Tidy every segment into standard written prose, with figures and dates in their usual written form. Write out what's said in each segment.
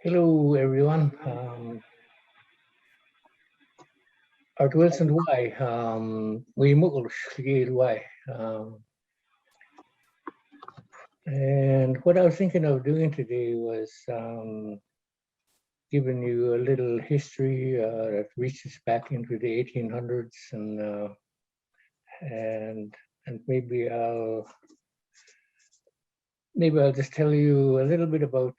Hello, everyone. Art Wilson Y. We Y. And what I was thinking of doing today was giving you a little history that reaches back into the 1800s, and maybe I'll just tell you a little bit about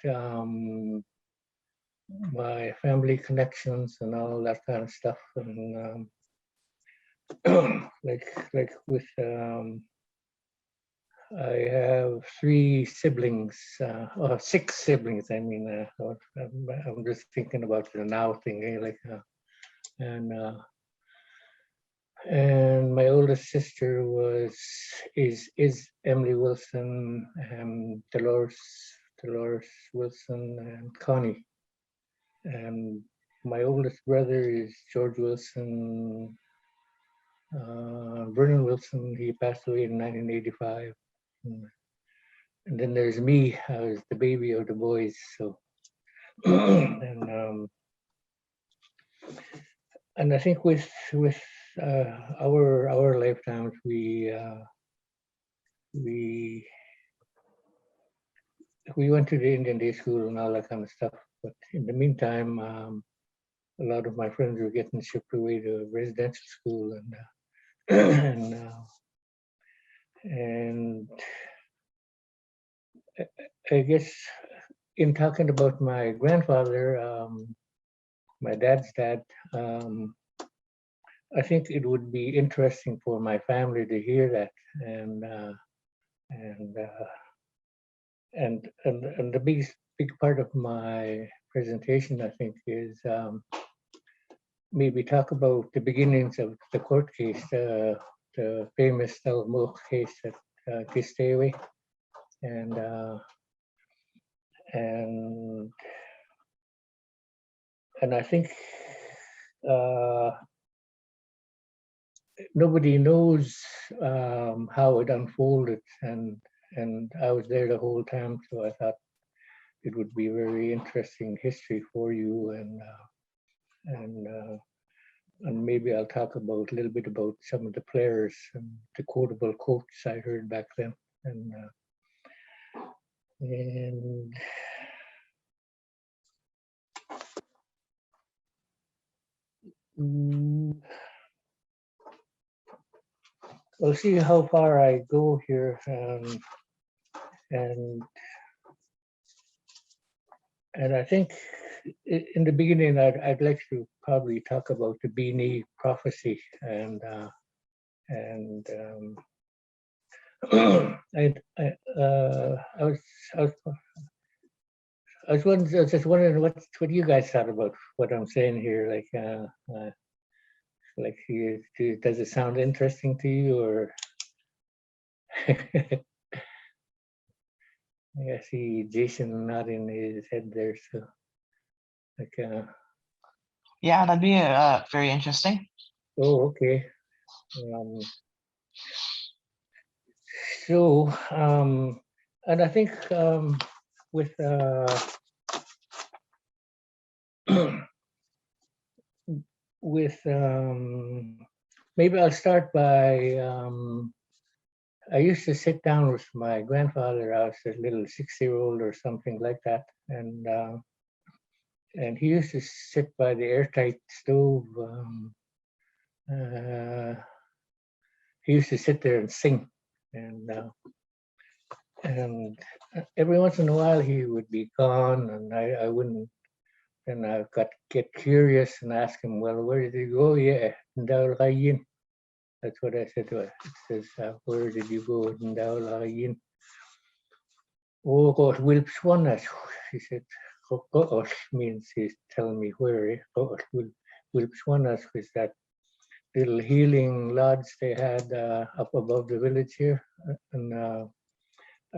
my family connections and all that kind of stuff, and like with I have three siblings, or six siblings. I mean, I'm just thinking about the now thing, and my oldest sister is Emily Wilson, and Dolores Wilson, and Connie. And my oldest brother is George Wilson, Vernon Wilson. He passed away in 1985. And then there's me. I was the baby of the boys. So, and I think with our lifetimes, we went to the Indian day school and all that kind of stuff. But in the meantime, a lot of my friends were getting shipped away to residential school, and I guess in talking about my grandfather, my dad's dad, I think it would be interesting for my family to hear that, and the big part of my presentation, I think, is maybe talk about the beginnings of the court case, the famous Dalmore case at Kispiox, and I think nobody knows how it unfolded, and I was there the whole time, so I thought it would be very interesting history for you, and maybe I'll talk about a little bit about some of the players and the quotable quotes I heard back then, and we'll see how far I go here, and I think in the beginning I'd like to probably talk about the Bini prophecy, and I was just wondering what you guys thought about what I'm saying here. Does it sound interesting to you, or? I see Jason nodding his head there. So, yeah, that'd be very interesting. Oh, okay. So, and I think with maybe I'll start by I used to sit down with my grandfather. I was a little 6-year-old or something like that, and he used to sit by the airtight stove. He used to sit there and sing, and every once in a while he would be gone, and I wouldn't. And I get curious and ask him, well, where did he go? Yeah, Ndawlayin. That's what I said to her. It says, where did you go? Ndawlayin. Oh, God, Wilpswanas. He said, God means he's telling me where. God, Wilpswanas was that little healing lodge they had up above the village here. And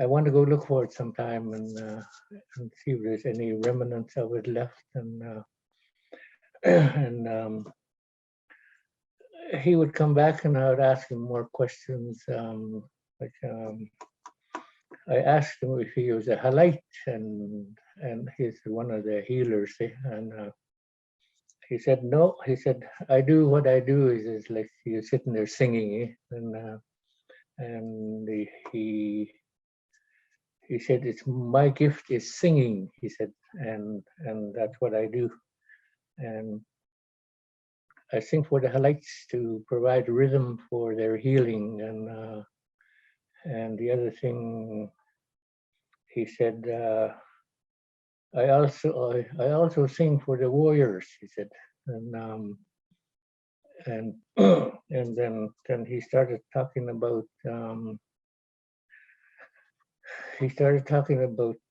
I want to go look for it sometime and see if there's any remnants of it left. And he would come back, and I would ask him more questions, like I asked him if he was a halite, and he's one of the healers, and he said no. He said, I do what I do is like you're sitting there singing, and he said, it's my gift is singing, he said, and that's what I do. And I sing for the halites to provide rhythm for their healing. And the other thing he said, I also sing for the warriors, he said. And and then he started talking about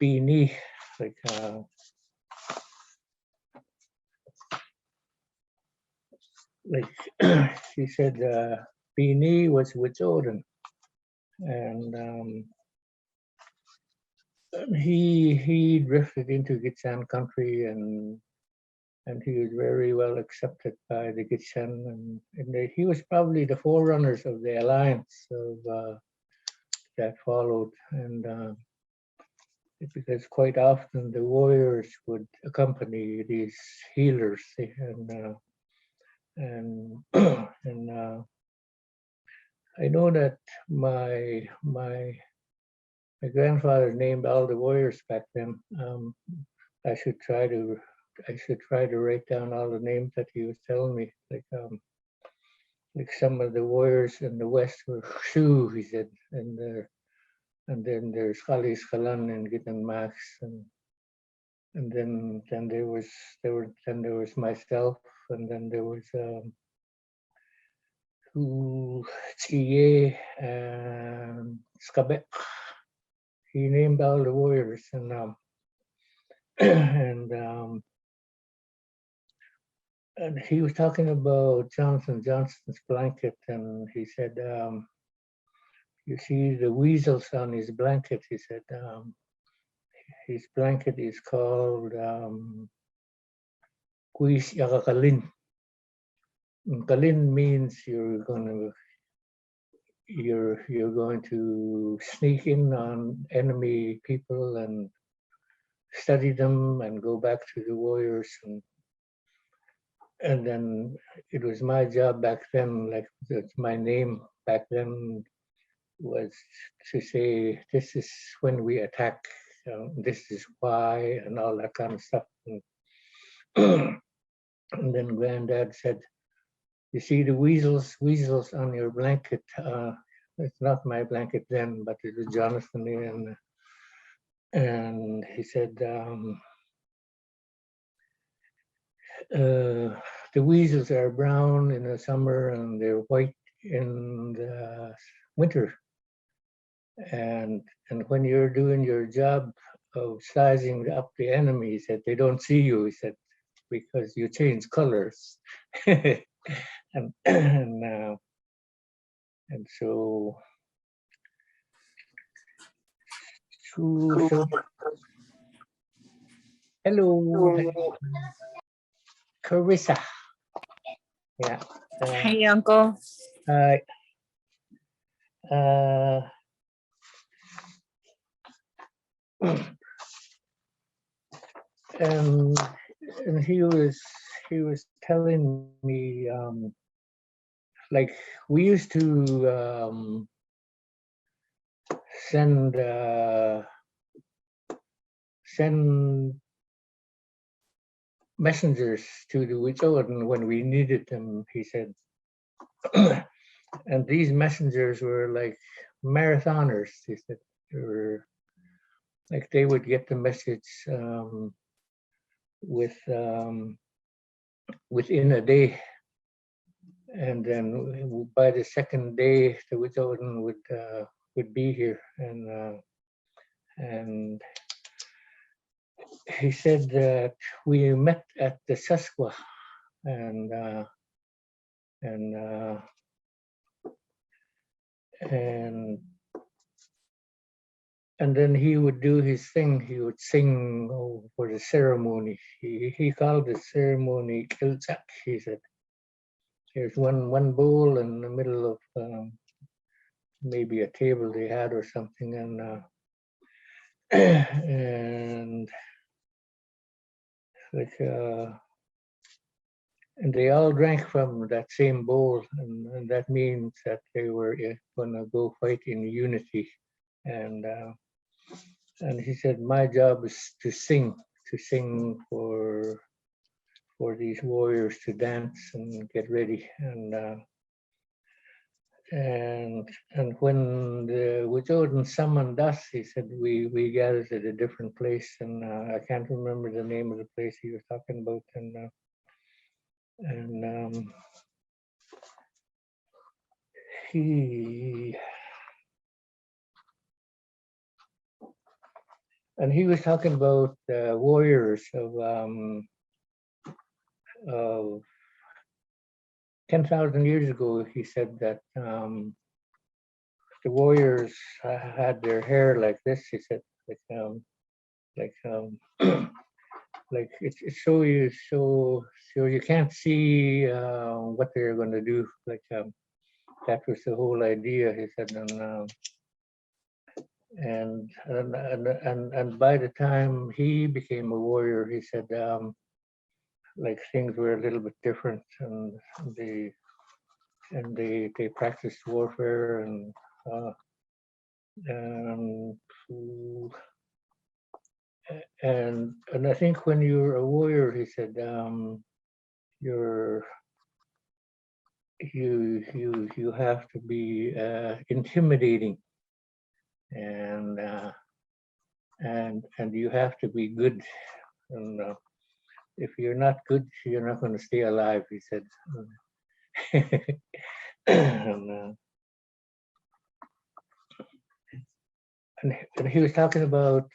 Beanie, like he said Beanie was with Odin, and he drifted into Gitxsan country, and he was very well accepted by the Gitxsan, and he was probably the forerunners of the alliance of that followed, and because quite often the warriors would accompany these healers, and I know that my grandfather named all the warriors back then. I should try to write down all the names that he was telling me. Like some of the warriors in the West were Shu, he said, and then there's Khalis Khalan and Gitxsanimx, and then there was myself, and then there was Chiye and Skabek. He named all the warriors, and and he was talking about Johnson's blanket, and he said, you see the weasels on his blanket, he said, his blanket is called Kuis Yakakalin. Kalin means you're going to sneak in on enemy people and study them and go back to the warriors, and then it was my job back then, like my name back then was to say, this is when we attack, this is why, and all that kind of stuff. And then Granddad said, you see the weasels on your blanket. It's not my blanket then, but it was Jonathan, and he said, the weasels are brown in the summer and they're white in the winter. And when you're doing your job of sizing up the enemy, he said, they don't see you, he said, because you change colors. and so hello, Carissa. Yeah. Hey, Uncle. Hi. And he was telling me, like we used to send messengers to the Witch-Odin when we needed them, he said. And these messengers were like marathoners, he said. They were like, they would get the message within a day, and then by the second day the Witch-Odin would be here, and he said that we met at the Saskwa, and then he would do his thing. He would sing for the ceremony. He called the ceremony Kilchak, he said. There's one bowl in the middle of maybe a table they had or something, and like and they all drank from that same bowl, and that means that they were going to go fight in unity. And he said, my job is to sing for these warriors to dance and get ready. And when the Wujodin summoned us, he said we gathered at a different place, and I can't remember the name of the place he was talking about. He was talking about warriors of 10,000 years ago. He said that the warriors had their hair like this. He said, like like it's so you can't see what they're going to do. Like that was the whole idea. He said, and by the time he became a warrior, he said, like things were a little bit different, and they practiced warfare and and I think when you're a warrior, he said, you have to be intimidating, and you have to be good, and if you're not good, you're not going to stay alive, he said. and he was talking about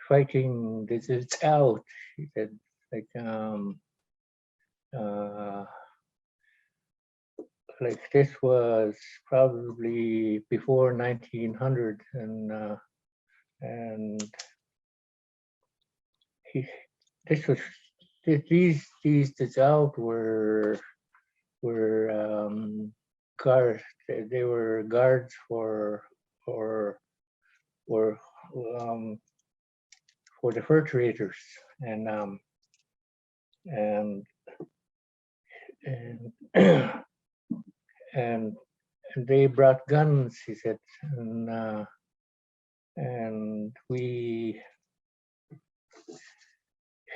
fighting this is out. He said, like this was probably before 1900, and this was these dissolved were guards. They were guards for the fur traders, and and they brought guns, he said, and we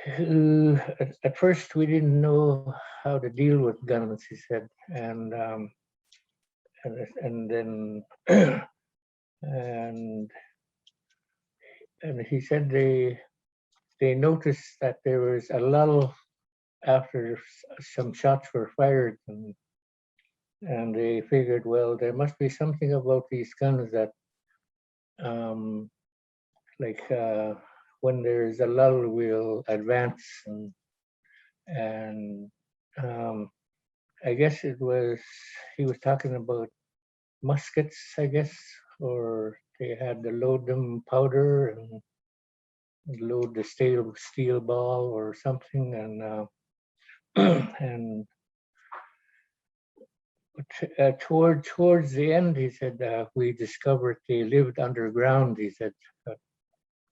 at first we didn't know how to deal with guns, he said, and then and he said they noticed that there was a lull after some shots were fired, and they figured, well, there must be something about these guns that when there's a lull, we'll advance, and I guess he was talking about muskets, I guess, or they had to load them powder and load the steel ball or something, and towards the end, he said, we discovered they lived underground. He said,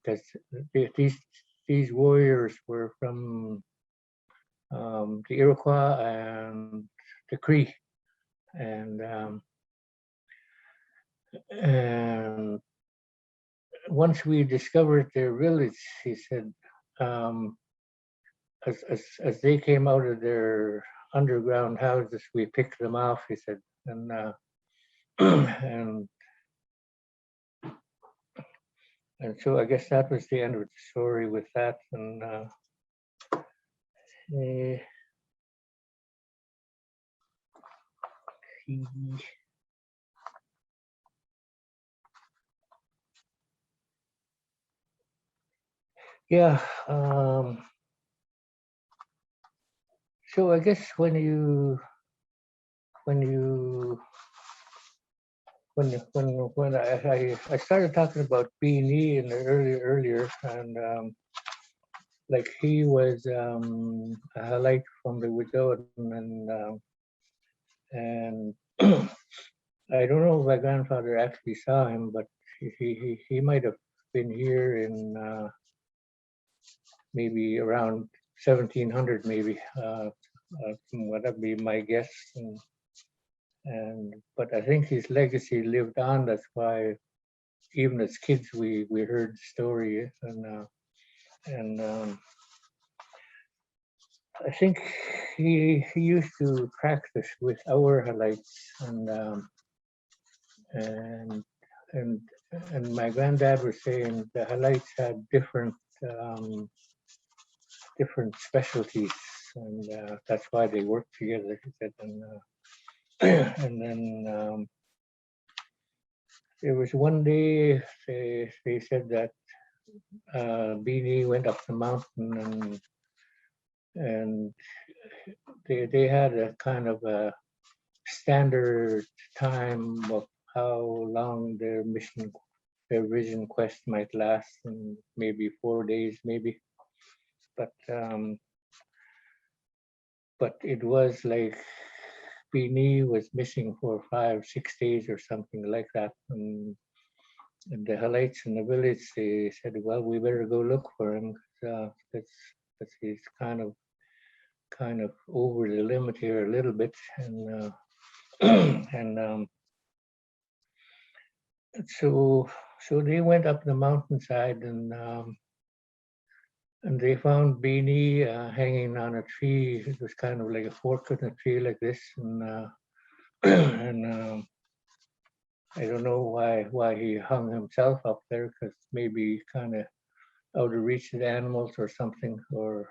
because these warriors were from the Iroquois and the Cree, and once we discovered their village, he said, as they came out of their underground houses, we picked them off, he said, and and so I guess that was the end of the story with that, and yeah. So I guess when I started talking about Beanie in the earlier, and like he was a highlight from the widow, and I don't know if my grandfather actually saw him, but he might have been here in maybe around 1700, maybe. What would be my guess? And but I think his legacy lived on. That's why even as kids we heard the story, and I think he used to practice with our halites, and and and my granddad was saying the halites had different specialties, and that's why they worked together. He said, and then there was one day they said that Beanie went up the mountain, and they had a kind of a standard time of how long their vision quest might last, and maybe 4 days, maybe. But it was like Beanie was missing for 5-6 days or something like that, and the halites in the village, they said, well, we better go look for him, because he's kind of over the limit here a little bit, and and so they went up the mountainside, and they found Beanie hanging on a tree. It was kind of like a fork in a tree like this, and and I don't know why he hung himself up there, because maybe kind of out of reach of the animals or something, or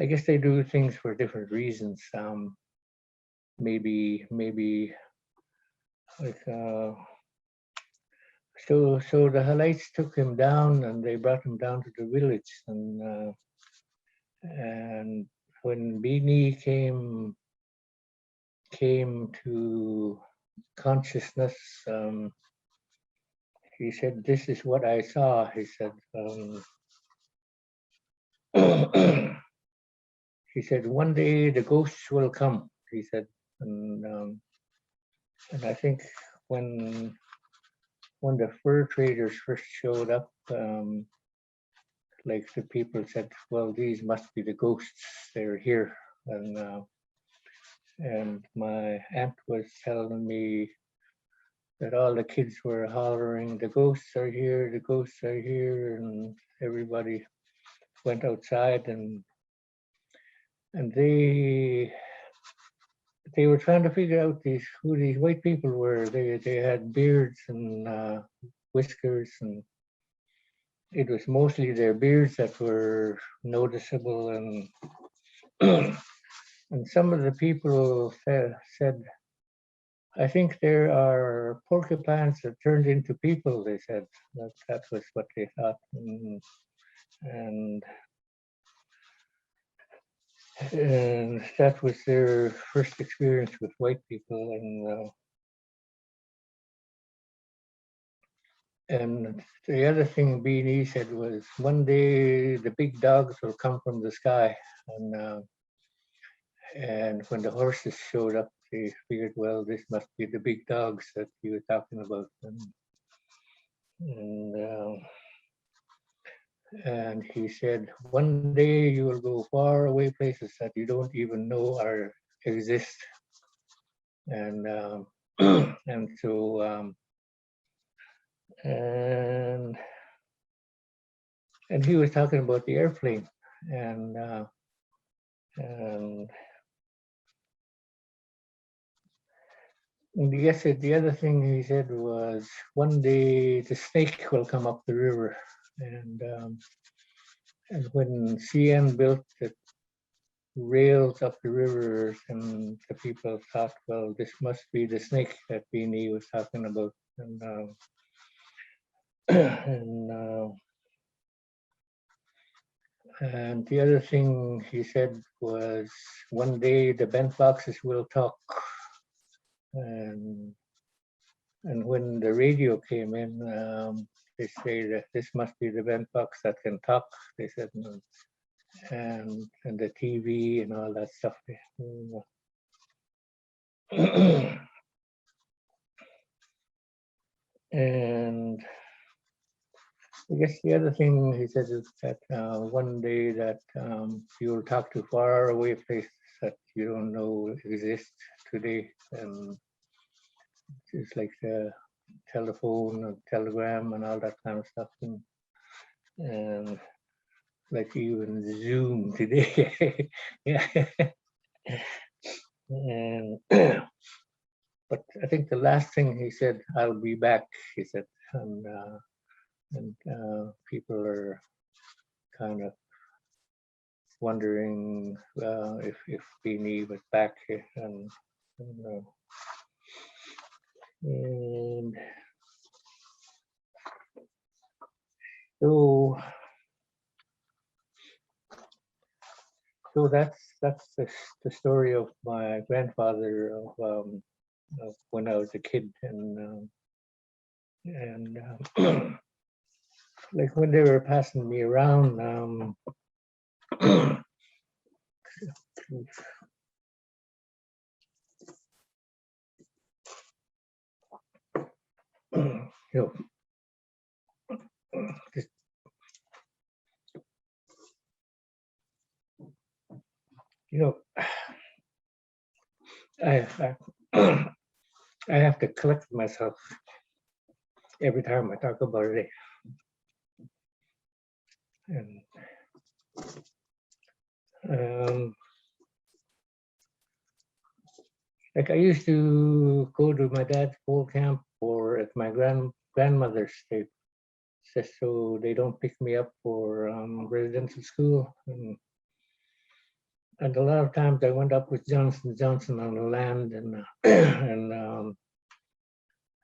I guess they do things for different reasons. Maybe like so the halites took him down, and they brought him down to the village, and when Beanie came to consciousness, he said, "This is what I saw." He said, he said, "One day the ghosts will come." He said, and I think when the fur traders first showed up, like the people said, well, these must be the ghosts. They're here, and my aunt was telling me that all the kids were hollering, "The ghosts are here! The ghosts are here!" And everybody went outside, and they were trying to figure out who these white people were. They had beards and whiskers, and it was mostly their beards that were noticeable, and and some of the people said, "I think there are porcupines that turned into people." They said that was what they thought, and that was their first experience with white people, and the other thing Beanie said was, one day the big dogs will come from the sky, and when the horses showed up, they figured, well, this must be the big dogs that he was talking about, and he said, one day you will go far away places that you don't even know are exist, and and so and he was talking about the airplane, and yes, the other thing he said was, one day the snake will come up the river, and when CN built the rails up the river, and the people thought, well, this must be the snake that Beanie was talking about, and the other thing he said was, one day the bent boxes will talk, and when the radio came in, they say that this must be the bent box that can talk. They said, and the TV and all that stuff. And I guess the other thing he said is that one day that you'll talk to far away places that you don't know exist today, and it's like the telephone or telegram and all that kind of stuff, and like even Zoom today. Yeah. And but I think the last thing he said, "I'll be back," he said, and people are kind of wondering if Beanie was back, and and so that's the story of my grandfather of when I was a kid, and like when they were passing me around, you know, just, you know, I I have to collect myself every time I talk about it, and like I used to go to my dad's pole camp or at my grandmother's state, just so they don't pick me up for residential school. And a lot of times I went up with Johnson Johnson on the land, and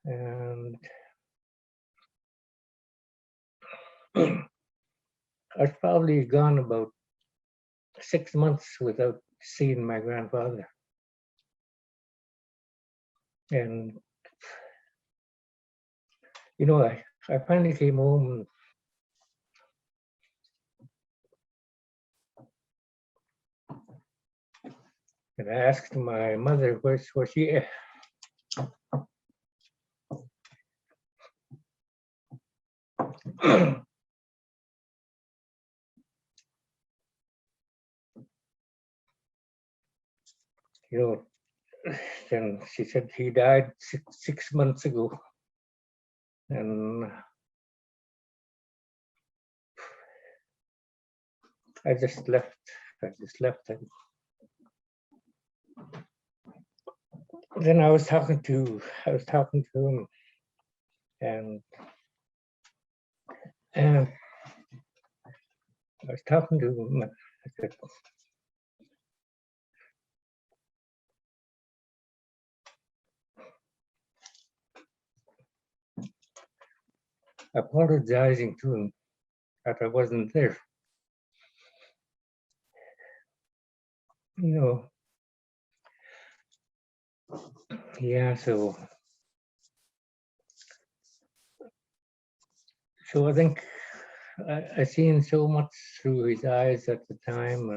and I was probably gone about 6 months without seeing my grandfather. And you know, I finally came home, and I asked my mother where's she at. You know, and she said he died 6 months ago, and I just left. And then I was talking to him, and I was talking to him. I said, apologizing to him that I wasn't there. You know, yeah. So I think I seen so much through his eyes at the time,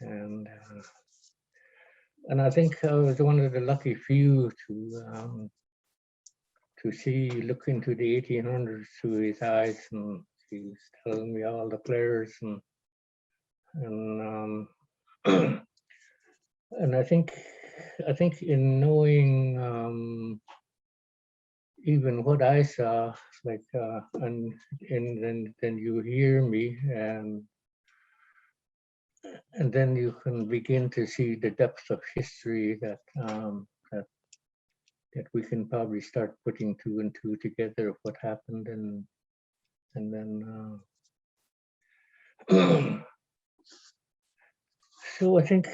and I think I was one of the lucky few to look into the 1800s through his eyes, and he was telling me all the players, and and I think in knowing even what I saw, like and then you hear me, and then you can begin to see the depth of history that that we can probably start putting two and two together of what happened, and then so I think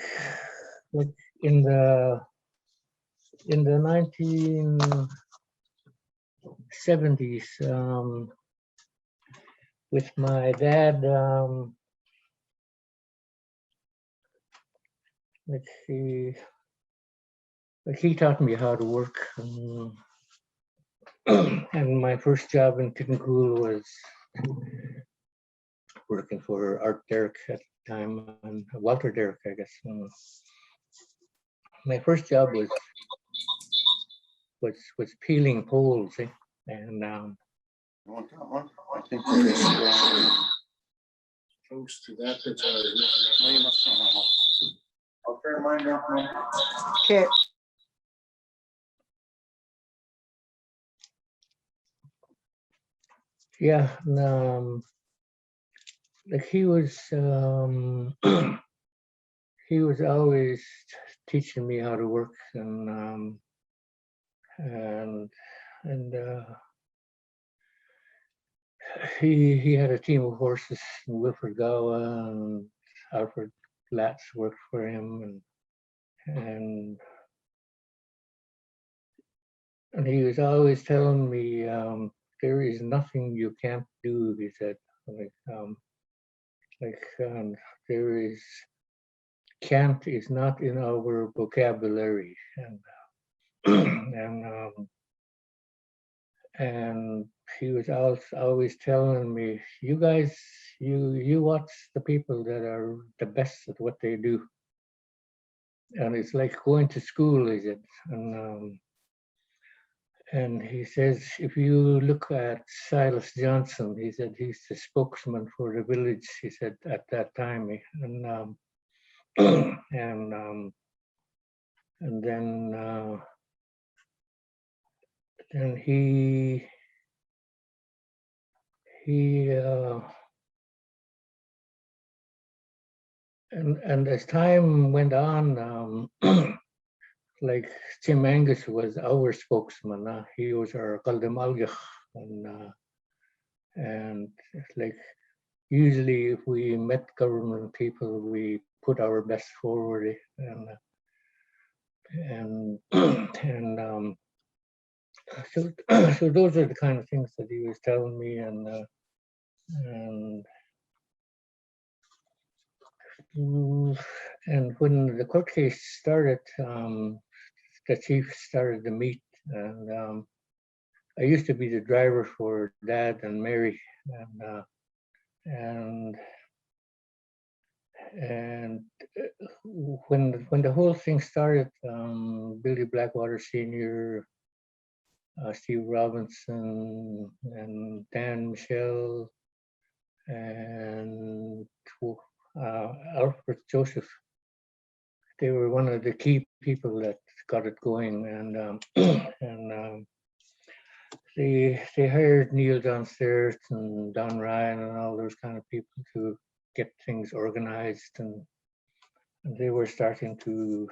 like in the 1970s, with my dad, like he taught me how to work, and my first job in Kittencool was working for Art Derrick at the time, and Walter Derrick, I guess. my first job was peeling poles, and You want that one? I think it's Close to that, that's how no, you must have that one. I'll turn mine down. Okay. yeah, like he was he was always teaching me how to work, and he had a team of horses, and Wilfred Gowa and Alfred Latz worked for him, and he was always telling me, there is nothing you can't do, he said. There is, can't is not in our vocabulary, and he was always telling me, you guys, you watch the people that are the best at what they do, and it's like going to school, he said. And he says, if you look at Silas Johnson, he said, he's the spokesman for the village, he said, at that time. And and then he and as time went on, like Tim Angus was our spokesman. He was our Kaldamalgach, and like usually if we met government people, we put our best forward, and so so those are the kind of things that he was telling me, and when the court case started, the chief started the meet, and I used to be the driver for Dad and Mary, and when the whole thing started, Billy Blackwater Sr., Steve Robinson, and Dan Michelle, and Alfred Joseph, they were one of the key people that got it going, and they hired Neil downstairs and Don Ryan and all those kind of people to get things organized, and they were starting to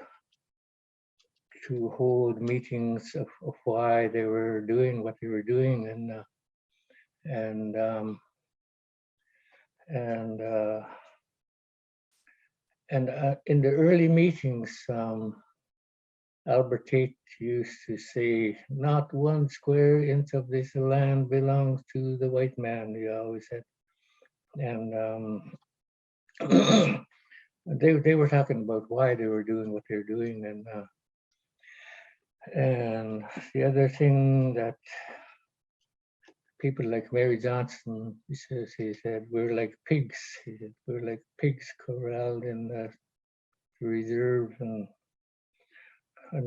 hold meetings of why they were doing what they were doing, and in the early meetings, Albert Tate used to say, "Not one square inch of this land belongs to the white man," he always said. And they were talking about why they were doing what they're doing, and the other thing that people like Mary Johnson, he said, we're like pigs. He said, we're like pigs corralled in the reserve, and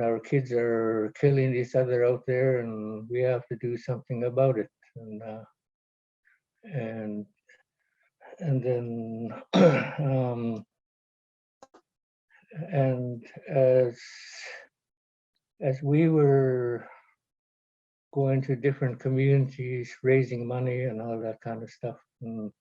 our kids are killing each other out there, and we have to do something about it. And then and as we were going to different communities, raising money and all that kind of stuff, and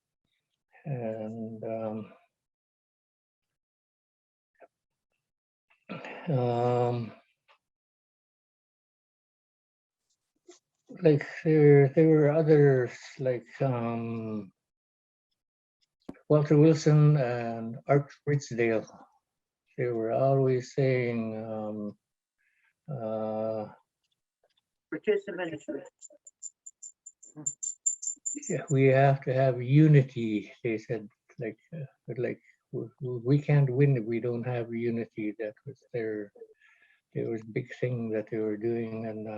like there were others like Walter Wilson and Art Ritzdale. They were always saying, yeah, we have to have unity. They said, like, but like we can't win if we don't have unity. That was their big thing that they were doing, and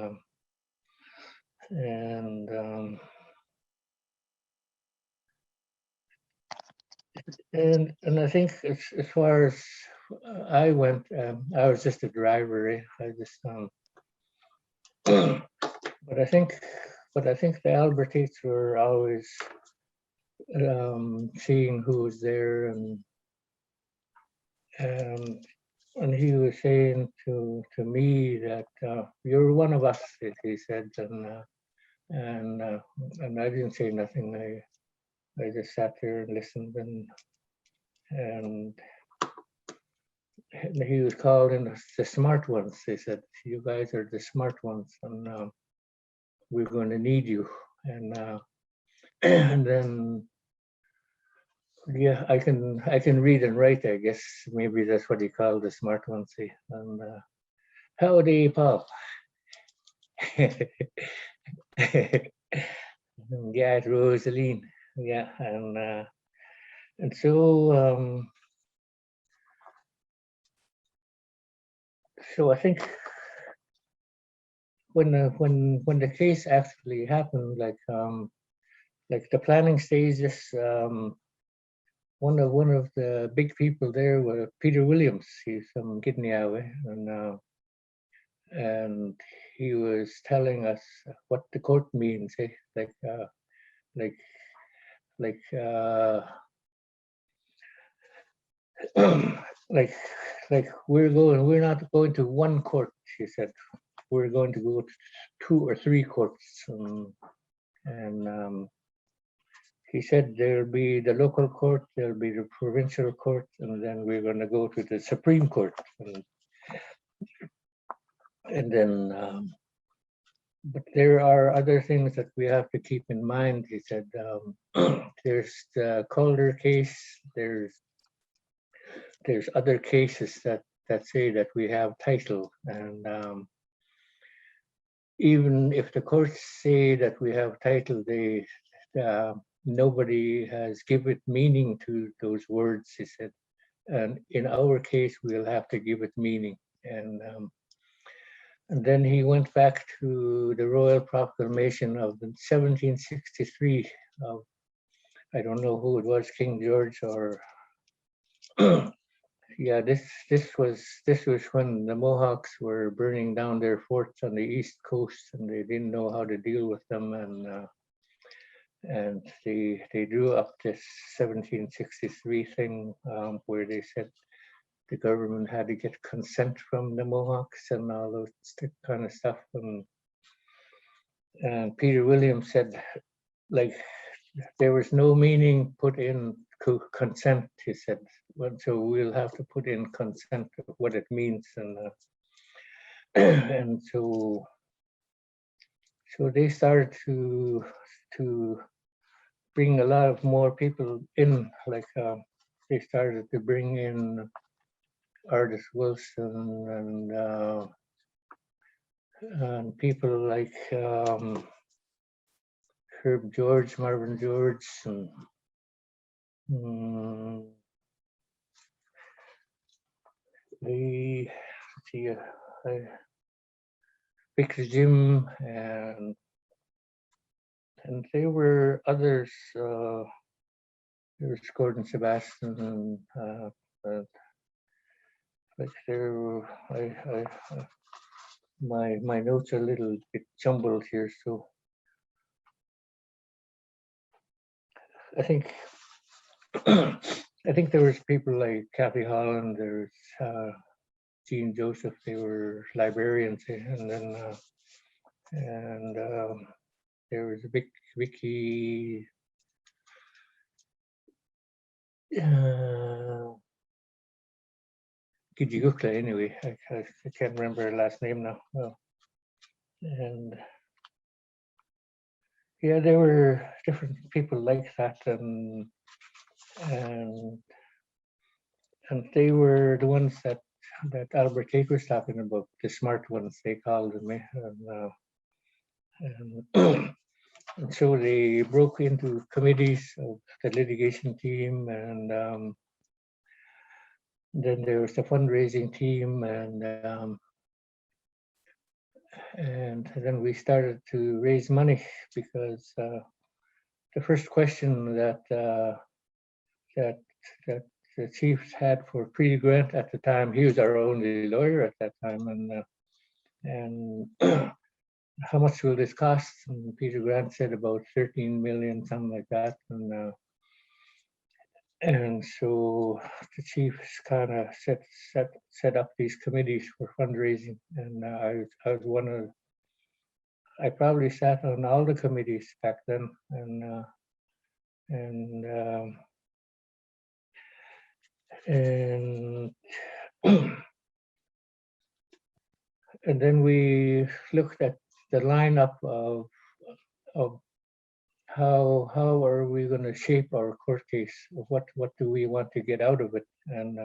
I think as far as I went. I was just a driver. I just. But I think the Albertites were always seeing who was there, and he was saying to me that you're one of us, he said, and I didn't say nothing. I just sat there and listened, and he was called in the smart ones. They said, "You guys are the smart ones, and we're going to need you." And and then. Yeah, I can read and write. I guess maybe that's what he called the smart ones. And howdy, Paul. Yeah, it's Rosaline. Yeah, and so I think when the case actually happened, like the planning stages. One of the big people there was Peter Williams. He's from Gitxsanimx, and he was telling us what the court means. Like we're not going to one court. He said we're going to go to 2 or 3 courts, and he said there'll be the local court, there'll be the provincial court, and then we're going to go to the Supreme Court. And then, but there are other things that we have to keep in mind. He said there's the Calder case, there's other cases that say that we have title, and even if the courts say that we have title, nobody has given meaning to those words, he said. And in our case, we'll have to give it meaning. And then he went back to the Royal Proclamation of 1763 of, I don't know who it was, King George or, yeah, this was when the Mohawks were burning down their forts on the East Coast, and they didn't know how to deal with them, and they drew up this 1763 thing where they said the government had to get consent from the Mohawks and all those kind of stuff. And Peter Williams said, like, there was no meaning put in consent, he said. So we'll have to put in consent of what it means. And so they started to bring a lot of more people in, like they started to bring in Artis Wilson and people like Herb George, Marvin George, and Victor Jim, and there were others. There was Gordon Sebastian, and like there, my notes are a little bit jumbled here, so I think there was people like Kathy Holland, there's Jean Joseph. They were librarians, and then there was Vicky. Gitxsanimx, anyway, I can't remember her last name now. Well, and yeah, there were different people like that, and they were the ones that Albert Cake was talking about, the smart ones, they called them, and so they broke into committees of the litigation team, and then there was the fundraising team, and then we started to raise money, because the first question that the chiefs had for Peter Grant at the time. He was our only lawyer at that time, and how much will this cost? And Peter Grant said about 13 million, something like that, and so the chiefs kind of set up these committees for fundraising, and I was one of. I probably sat on all the committees back then, and and then we looked at the lineup of how are we going to shape our court case? What do we want to get out of it? And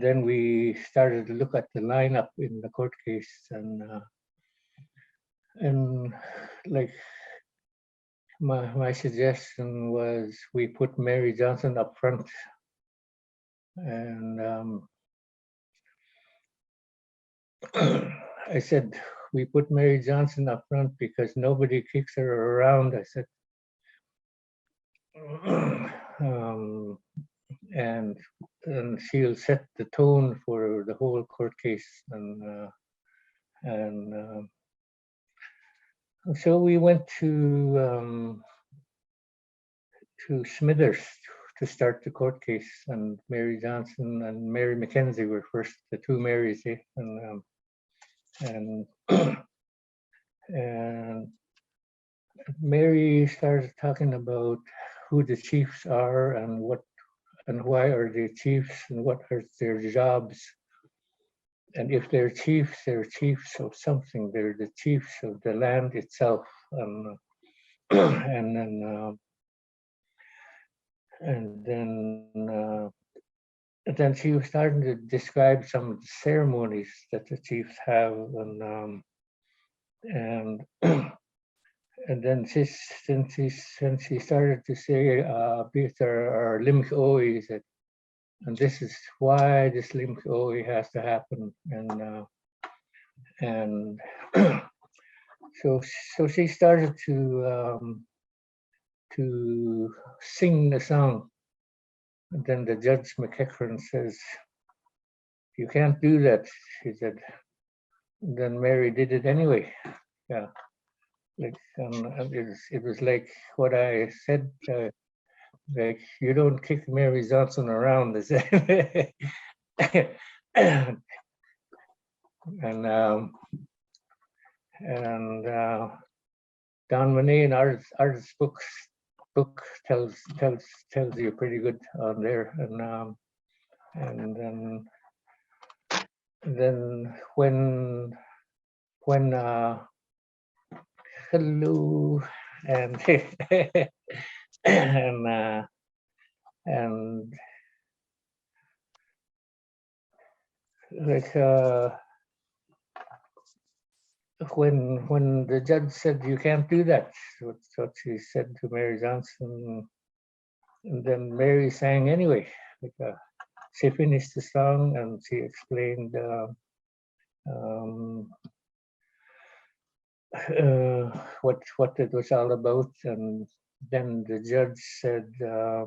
then we started to look at the lineup in the court case, and like my suggestion was we put Mary Johnson up front, and I said we put Mary Johnson up front because nobody kicks her around. I said, and she'll set the tone for the whole court case, and so we went to Smithers to start the court case, and Mary Johnson and Mary Mackenzie were first, the two Marys, and Mary started talking about who the chiefs are and why are they chiefs and what are their jobs. And if they're chiefs of something. They're the chiefs of the land itself. And then she was starting to describe some of the ceremonies that the chiefs have, and then since she started to say these are limk oi, and this is why this limk oi has to happen, and so she started to sing the song, and then the Judge McEachran says, "You can't do that," she said. And then Mary did it anyway. Yeah. Like it was like what I said, like you don't kick Mary Johnson around, and Don Monet and artist book tells you pretty good on there, and then when hello and and like when the judge said you can't do that, that's what she said to Mary Johnson, and then Mary sang anyway. Like she finished the song and she explained what it was all about, and then the judge said, "I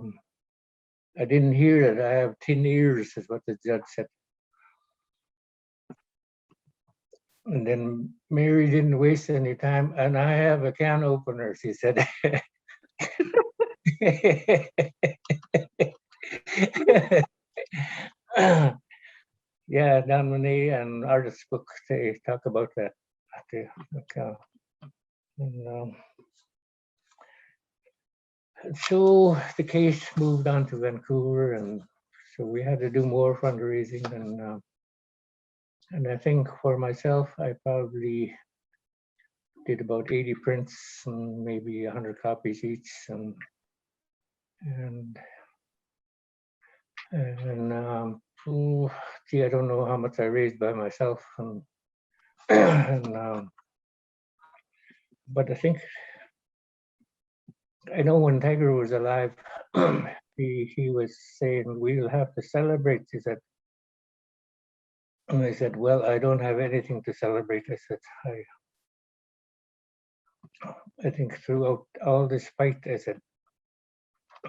didn't hear it. I have 10 ears," is what the judge said. And then Mary didn't waste any time, "And I have a can opener," she said. Yeah, Don Monet and artist book, they talk about that. So the case moved on to Vancouver, and so we had to do more fundraising, and I think for myself, I probably did about 80 prints and maybe 100 copies each, and gee, I don't know how much I raised by myself, but I think I know when Tiger was alive, he was saying we'll have to celebrate. He said, and I said, well, I don't have anything to celebrate. I said, I think throughout all this fight, I said,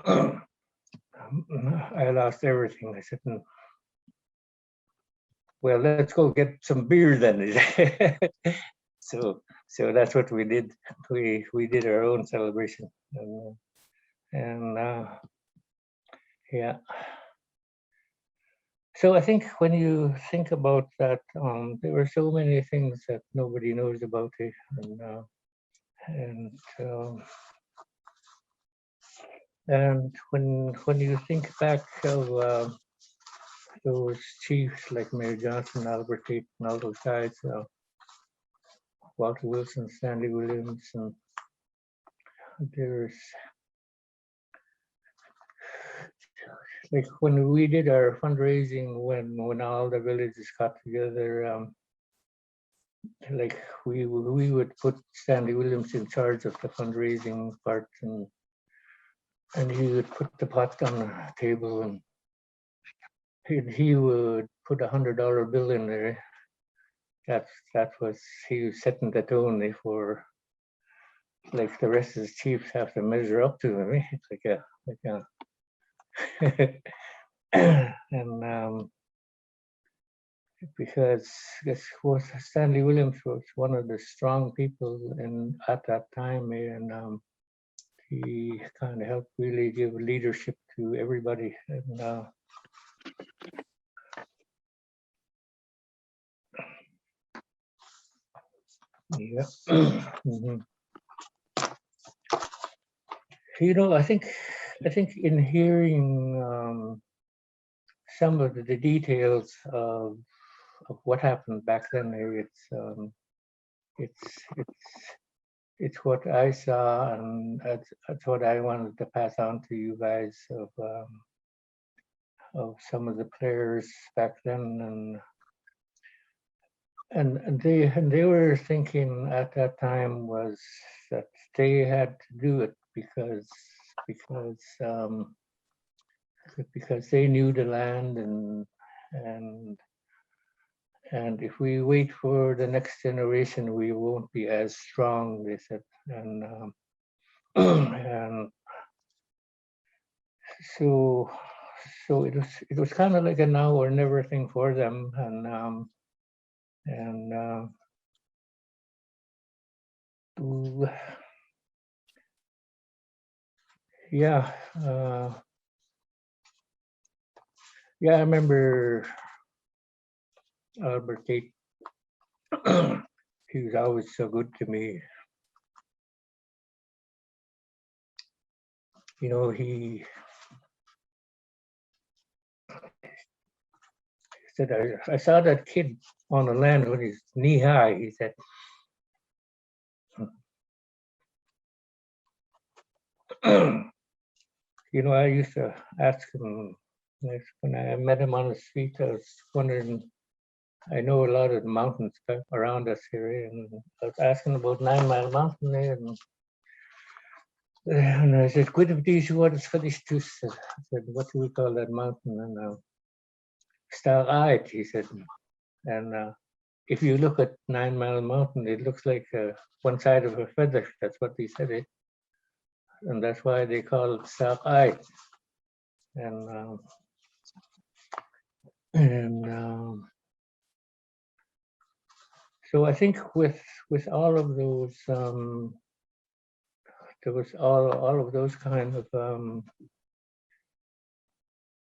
I lost everything. I said, well, let's go get some beer then. so that's what we did. We did our own celebration, and yeah. So I think when you think about that, there were so many things that nobody knows about it, and when you think back of those chiefs like Mayor Johnson, Albert Tate, and all those guys, Walter Wilson, Stanley Williams, and there's like when we did our fundraising, when all the villages got together, like we would put Stanley Williams in charge of the fundraising part, and he would put the pot on the table, and he would put $100 bill in there. That was, he was setting the tone for like the rest of the chiefs have to measure up to him. It's like and because Stanley Williams was one of the strong people at that time, and he kind of helped really give leadership to everybody. And yeah. Mhm. I think in hearing some of the details of what happened back then, it's what I saw, and that's what I wanted to pass on to you guys of some of the players back then, and they were thinking at that time was that they had to do it because they knew the land, and if we wait for the next generation, we won't be as strong, they said. And so it was kind of like a now or never thing for them, ooh, yeah, I remember Albert Tate. He was always so good to me. He said, I saw that kid on the land when he's knee high. He said, I used to ask him, when I met him on the street, I was wondering, I know a lot of the mountains around us here, and I was asking about 9 Mile Mountain there, and I said, "Quid of these waters for these two?" I said, "What do we call that mountain?" And Star-eyed, he said. And if you look at 9 Mile Mountain, it looks like one side of a feather. That's what he said. And that's why they call it Star-eyed. And so I think with all of those, there was all of those kind of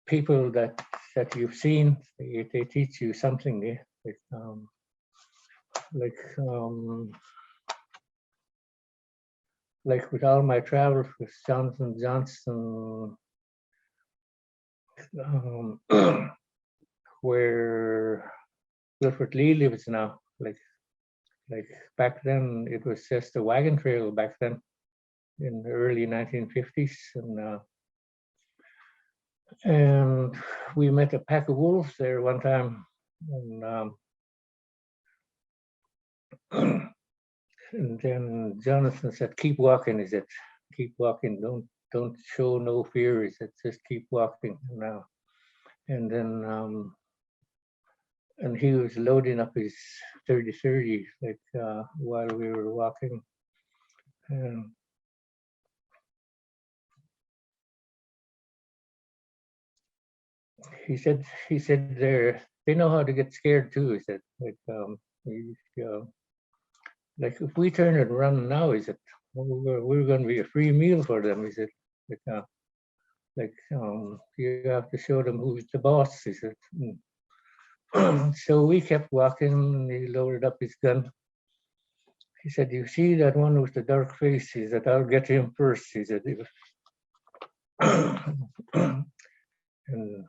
people that you've seen. They teach you something. Like with all my travels with Johnson Johnson, where Wilfred Lee lives now. Like back then, it was just a wagon trail back then in the early 1950s, and we met a pack of wolves there one time, and then Jonathan said, "Keep walking." He said, "Keep walking. Don't show no fear." He said, "Just keep walking now." And then and he was loading up his 30-30 while we were walking, Um, he said they know how to get scared too. He said like if we turn it around now, he said we're going to be a free meal for them. He said you have to show them who's the boss. He said. So we kept walking. And he loaded up his gun. He said, "You see that one with the dark face?" He said, "I'll get him first." He said, and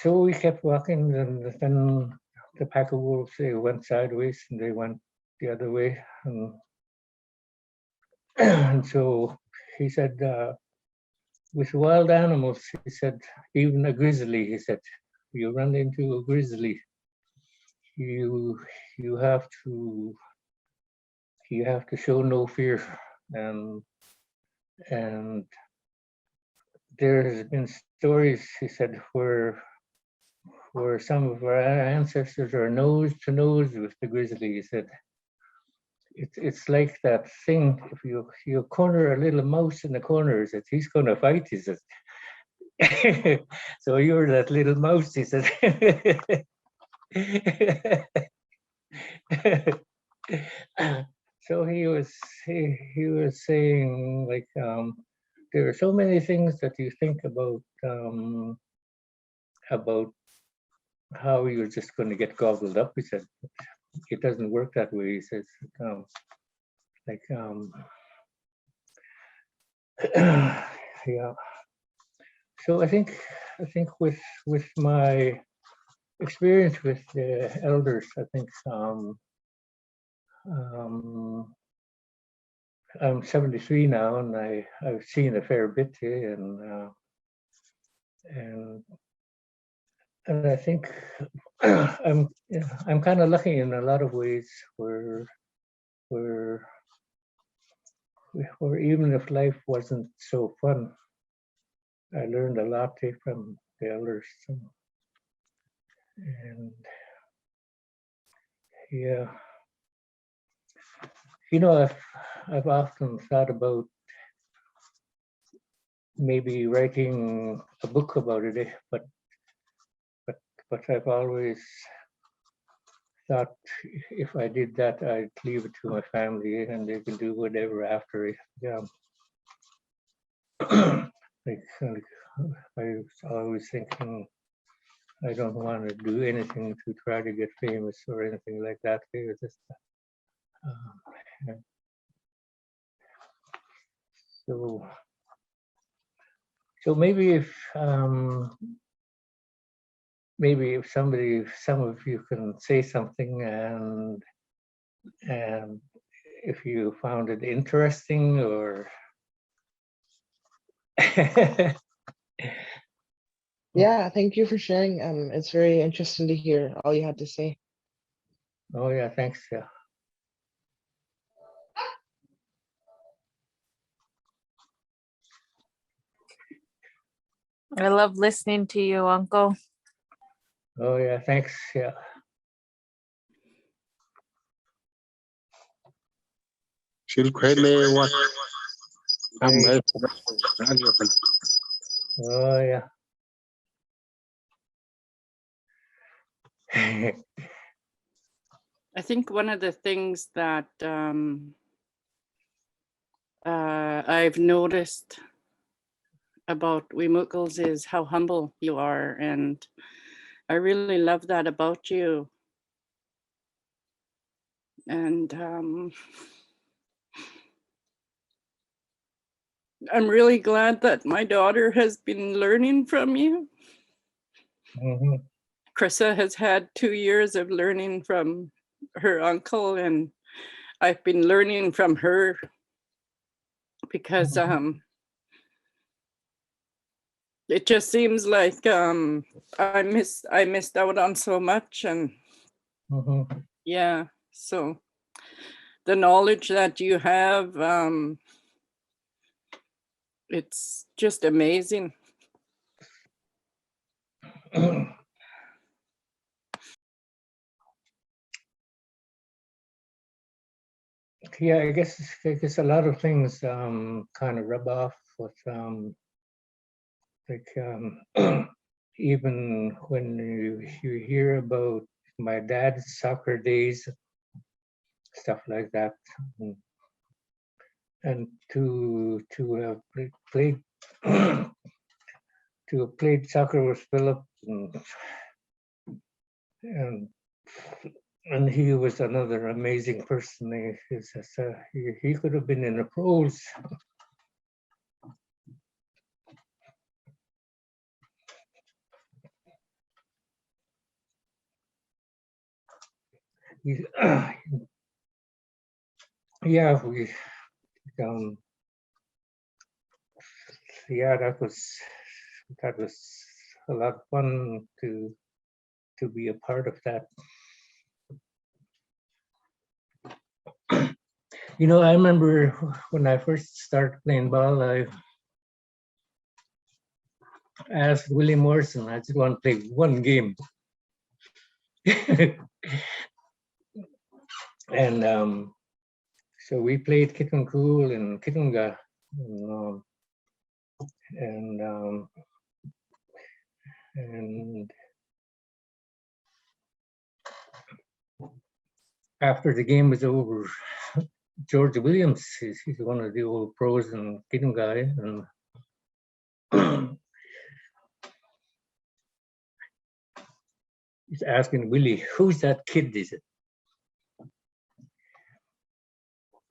so we kept walking, and then the pack of wolves, they went sideways and they went the other way. And so he said, with wild animals, he said, even a grizzly, he said, you run into a grizzly, you have to show no fear. And there has been stories, he said, where some of our ancestors are nose to nose with the grizzly. He said, it's like that thing, if you corner a little mouse in the corner, he said, he's going to fight, he said. So you're that little mouse, he said. So he was saying, like, there are so many things that you think about how you're just going to get gobbled up. He said, it doesn't work that way. He says, yeah. So I think with my experience with the elders, I think I'm 73 now, and I've seen a fair bit, and I think I'm kind of lucky in a lot of ways, where even if life wasn't so fun, I learned a lot from the elders. And yeah, I've often thought about maybe writing a book about it, but I've always thought if I did that, I'd leave it to my family and they can do whatever after it. Yeah. like I was always thinking, I don't want to do anything to try to get famous or anything like that. It was just, yeah. So maybe if some of you can say something, and if you found it interesting, or Yeah, thank you for sharing. It's very interesting to hear all you had to say. Oh yeah, thanks. Yeah. I love listening to you, Uncle. Oh yeah, thanks. Yeah. Oh yeah. I think one of the things that I've noticed about Wimuckles is how humble you are, and I really love that about you. And I'm really glad that my daughter has been learning from you. Mm-hmm. Krissa has had 2 years of learning from her uncle, and I've been learning from her, because it just seems like I missed out on so much. And yeah, so the knowledge that you have, it's just amazing. yeah, I guess a lot of things kind of rub off with like even when you hear about my dad's soccer days, stuff like that, and to have played to have played soccer with Philip, and he was another amazing person. He could have been in the pros. Yeah, yeah, that was a lot of fun to be a part of that. You know, I remember when I first started playing ball, I asked Willie Morrison, I just want to play one game. And so we played Kittencool and Kittunga, and after the game was over, George Williams, he's one of the old pros in Kittunga, and he's asking Willie, "Who's that kid?" Is it?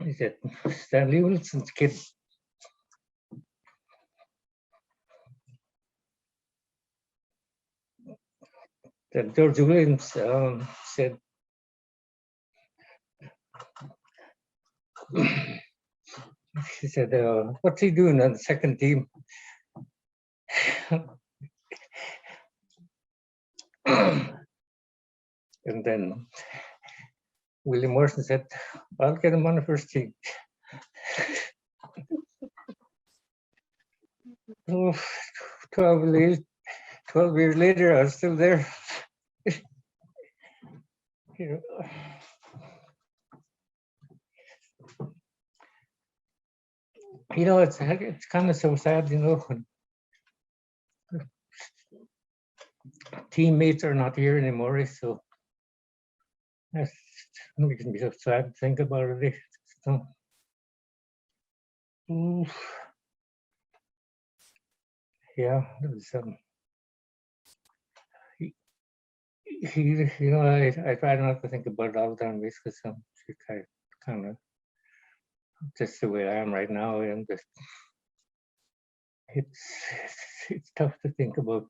He said, "Stanley Wilson's kid." Then George Williams said, he said, "What's he doing on the second team?" And then Willie Morrison said, "I'll get him on the first team." Oh, 12 years later, I was still there. You know, it's kind of so sad, you know, when teammates are not here anymore. So that's, it can be so sad to think about it. So, yeah, it was, you know, I try not to think about it all the time because I'm kind of just the way I am right now. I'm just, it's tough to think about.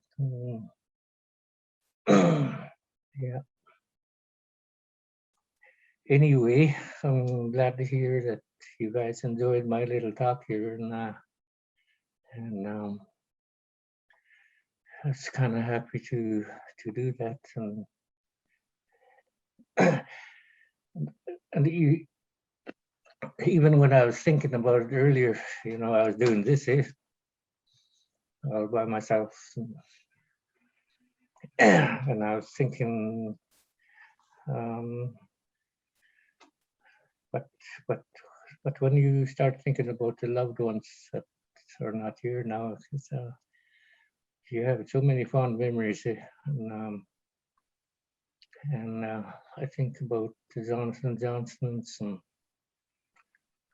Yeah. Anyway, I'm glad to hear that you guys enjoyed my little talk here, and I was kind of happy to do that. And even when I was thinking about it earlier, you know, I was doing this all by myself, and I was thinking, but when you start thinking about the loved ones that are not here now, you have so many fond memories, and I think about the Johnsons, and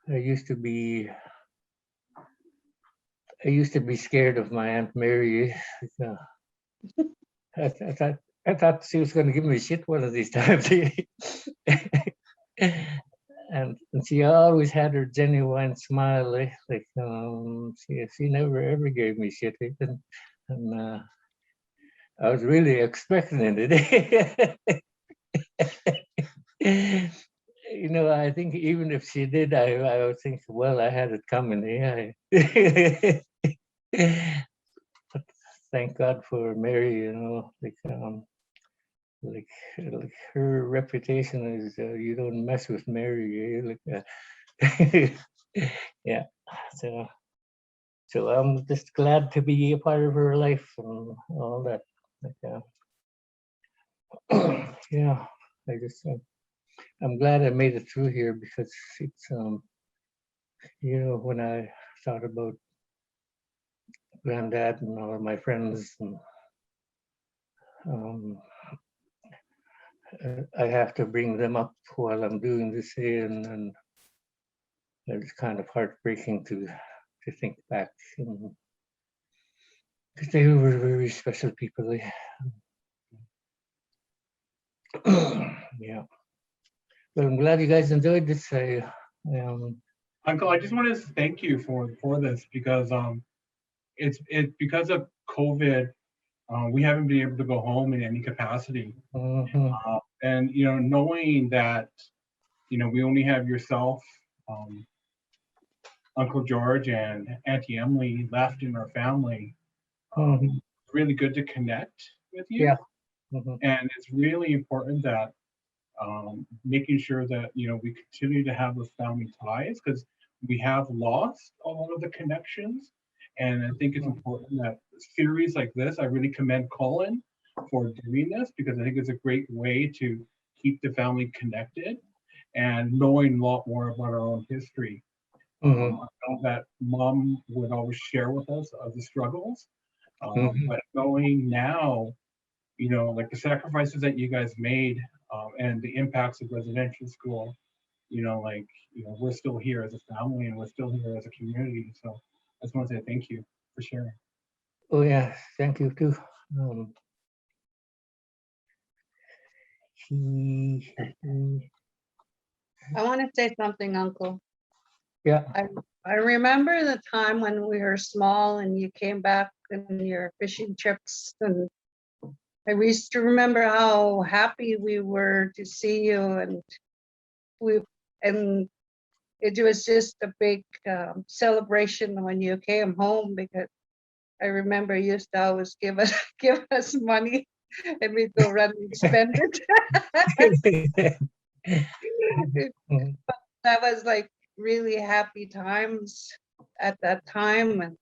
I used to be scared of my Aunt Mary. I thought she was going to give me shit one of these times. And she always had her genuine smile, like she never ever gave me shit, and I was really expecting it. You know, I think even if she did, I would think, well, I had it coming. Yeah. But thank God for Mary. You know, like her reputation is you don't mess with Mary. Yeah. So I'm just glad to be a part of her life and all that. Yeah. I just I'm glad I made it through here because it's when I thought about Granddad and all of my friends, and I have to bring them up while I'm doing this here, and it's kind of heartbreaking to think back, because they were very special people. Yeah. Well, I'm glad you guys enjoyed this. Uncle, I just wanted to thank you for this because it's because of COVID, we haven't been able to go home in any capacity. And knowing that we only have yourself, Uncle George, and Auntie Emily left in our family, it's really good to connect with you. Yeah. And it's really important that making sure that we continue to have those family ties, because we have lost a lot of the connections. And I think it's important that series like this, I really commend Colin for doing this, because I think it's a great way to keep the family connected and knowing a lot more about our own history. I know that Mom would always share with us of the struggles, but knowing now, like the sacrifices that you guys made, and the impacts of residential school, we're still here as a family and we're still here as a community. So I just want to say thank you for sharing. Oh yeah, thank you too. I want to say something, Uncle. Yeah. I remember the time when we were small and you came back in your fishing trips, and I used to remember how happy we were to see you, and it was just a big celebration when you came home, because I remember you used to always give us money and we'd go run and spend it. That was like really happy times at that time, and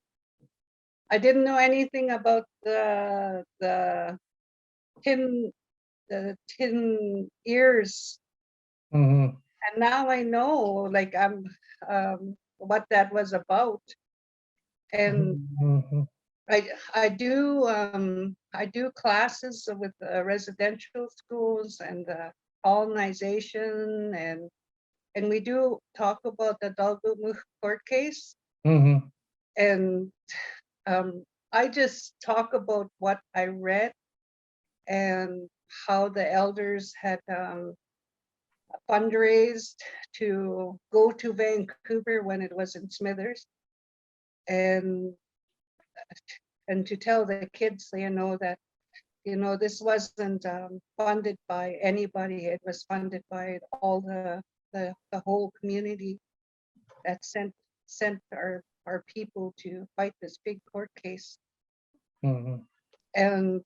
I didn't know anything about the tin ears, and now I know, like, I'm what that was about. And I do classes with residential schools and colonization, and we do talk about the Dalgutmuch court case. And I just talk about what I read and how the elders had fundraised to go to Vancouver when it was in Smithers, and to tell the kids, that this wasn't funded by anybody. It was funded by all the whole community that sent our people to fight this big court case. And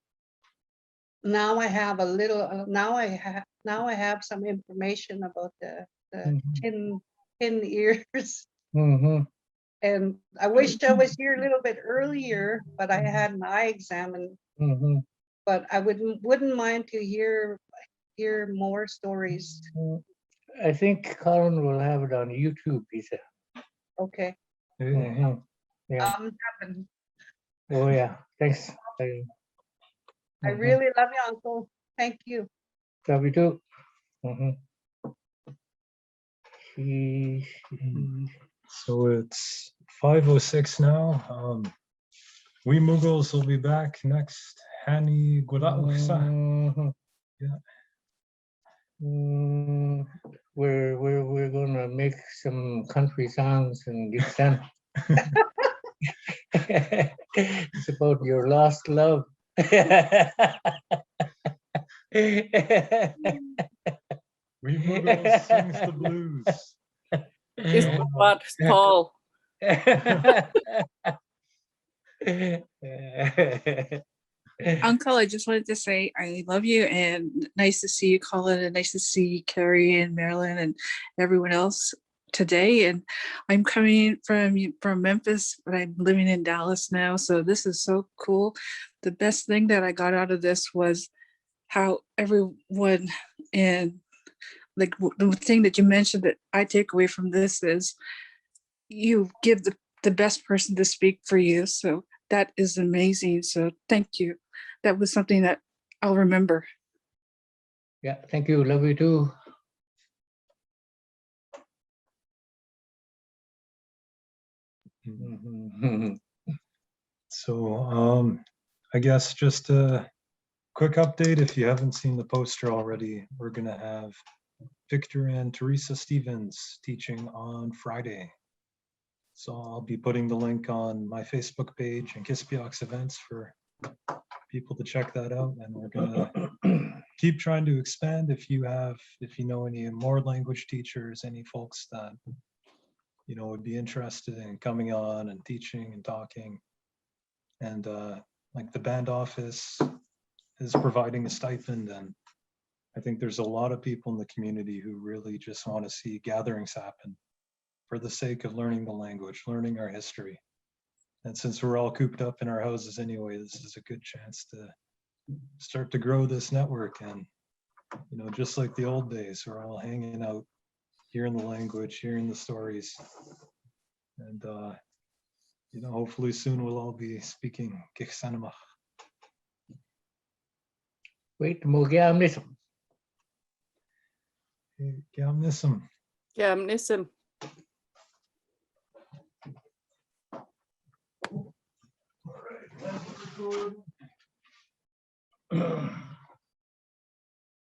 now I have a little. Now I have some information about the tin ears. And I wished I was here a little bit earlier, but I had an eye exam, and but I wouldn't mind to hear more stories. I think Colin will have it on YouTube, he said. Okay. Yeah. Happen. Oh yeah, thanks. I really love you, Uncle. Thank you. Love you too. So it's 5:06 now. We Mughals will be back next. Hani Gurausa. Yeah. We're gonna make some country songs in Gitxsan. It's about your lost love. We Mughals sings the blues. Is what Paul. Uncle, I just wanted to say I love you, and nice to see you, Colin, and nice to see Carrie and Marilyn and everyone else today. And I'm coming from Memphis, but I'm living in Dallas now, so this is so cool. The best thing that I got out of this was how everyone in like the thing that you mentioned that I take away from this is you give the best person to speak for you. So that is amazing. So thank you. That was something that I'll remember. Yeah, thank you. Love you too. Mhm. So I guess just a quick update. If you haven't seen the poster already, we're gonna have Victor and Teresa Stevens teaching on Friday. So I'll be putting the link on my Facebook page and Kispiox events for people to check that out. And we're gonna keep trying to expand. If you know any more language teachers, any folks that would be interested in coming on and teaching and talking, and like the band office is providing a stipend, and I think there's a lot of people in the community who really just want to see gatherings happen for the sake of learning the language, learning our history. And since we're all cooped up in our houses anyway, this is a good chance to start to grow this network. And just like the old days, we're all hanging out, hearing the language, hearing the stories, and hopefully soon we'll all be speaking Gitxsanimx. Wait, Gitxsanimx. Gitxsanimx. Gitxsanimx. All right.